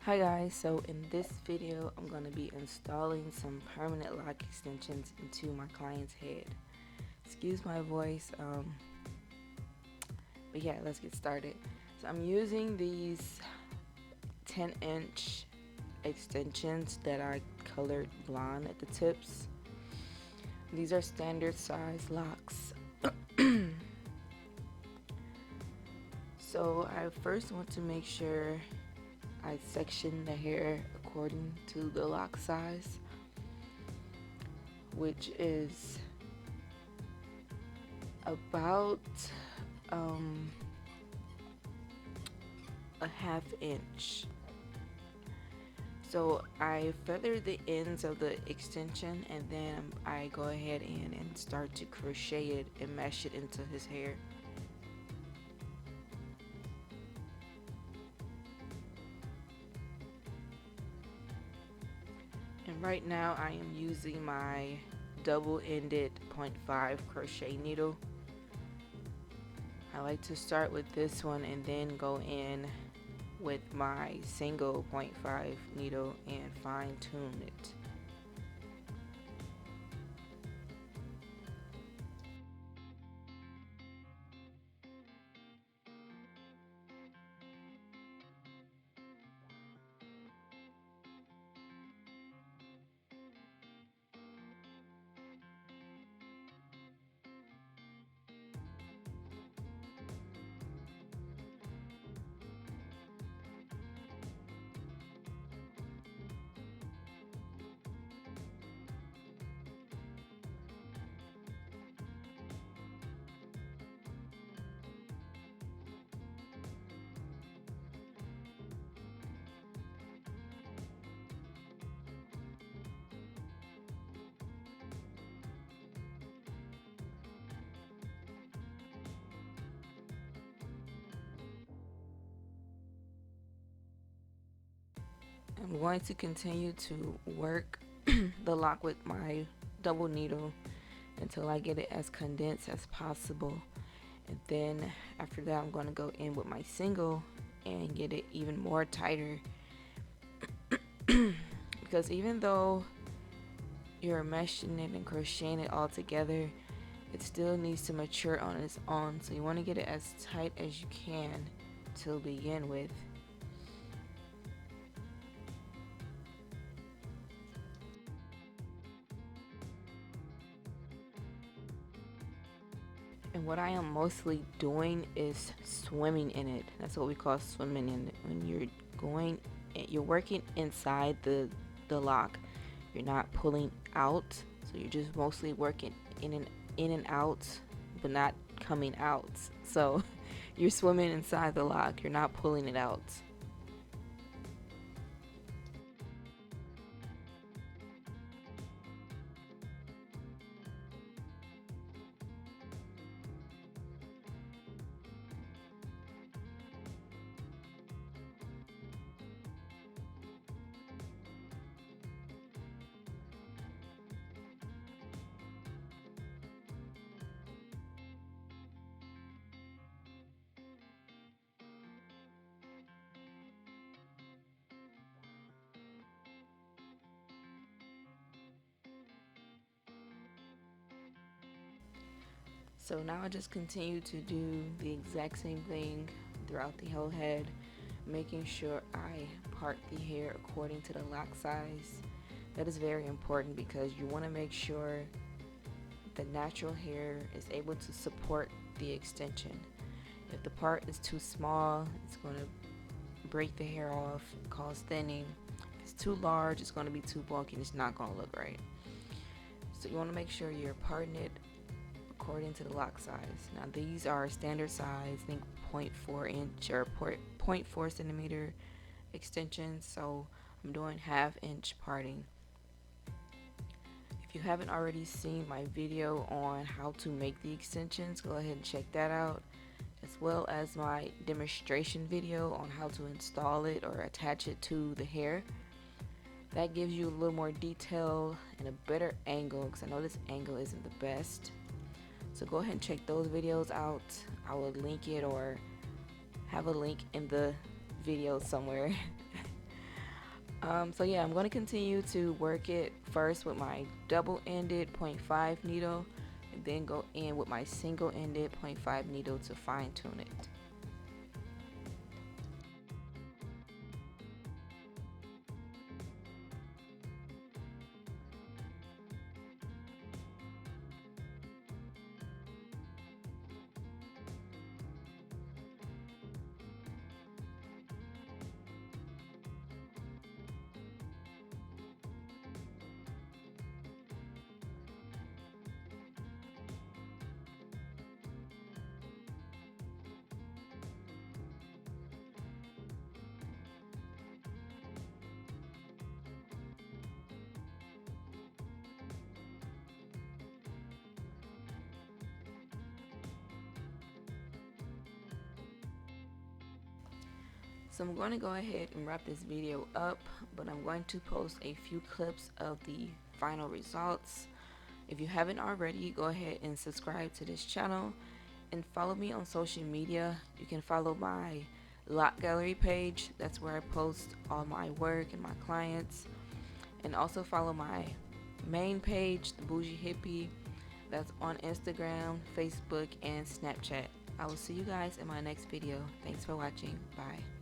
Hi guys, so in this video I'm going to be installing some permanent lock extensions into my client's head. Excuse my voice, but yeah, let's get started. So I'm using these 10-inch extensions that I colored blonde at the tips. These are standard size locks. So I first want to make sure I section the hair according to the lock size, which is about um, a half inch. So I feather the ends of the extension and then I go ahead and start to crochet it and mesh it into his hair. And right now I am using my double-ended 0.5 crochet needle. I like to start with this one and then go in with my single 0.5 needle and fine tune it. I'm going to continue to work the lock with my double needle until I get it as condensed as possible. And then after that, I'm going to go in with my single and get it even more tighter. Because even though you're meshing it and crocheting it all together, it still needs to mature on its own. So you want to get it as tight as you can to begin with. And what I am mostly doing is swimming in it. That's what we call swimming in it. When you're working inside the lock. You're not pulling out. So you're just mostly working in and out, but not coming out. So you're swimming inside the lock. You're not pulling it out. So now I just continue to do the exact same thing throughout the whole head, making sure I part the hair according to the lock size. That is very important because you want to make sure the natural hair is able to support the extension. If the part is too small, it's going to break the hair off, cause thinning. If it's too large, it's going to be too bulky and it's not going to look right. So you want to make sure you're parting it according to the lock size. Now these are standard size, I think 0.4 inch or 0.4 centimeter extensions, so I'm doing half inch parting. If you haven't already seen my video on how to make the extensions, go ahead and check that out, as well as my demonstration video on how to install it or attach it to the hair. That gives you a little more detail and a better angle, because I know this angle isn't the best. So go ahead and check those videos out. I will link it or have a link in the video somewhere. So yeah, I'm going to continue to work it first with my double-ended .5 needle, and then go in with my single-ended .5 needle to fine-tune it. So I'm going to go ahead and wrap this video up, but I'm going to post a few clips of the final results. If you haven't already, go ahead and subscribe to this channel and follow me on social media. You can follow my Lock Gallery page. That's where I post all my work and my clients. And also follow my main page, The Bougie Hippie. That's on Instagram, Facebook, and Snapchat. I will see you guys in my next video. Thanks for watching. Bye.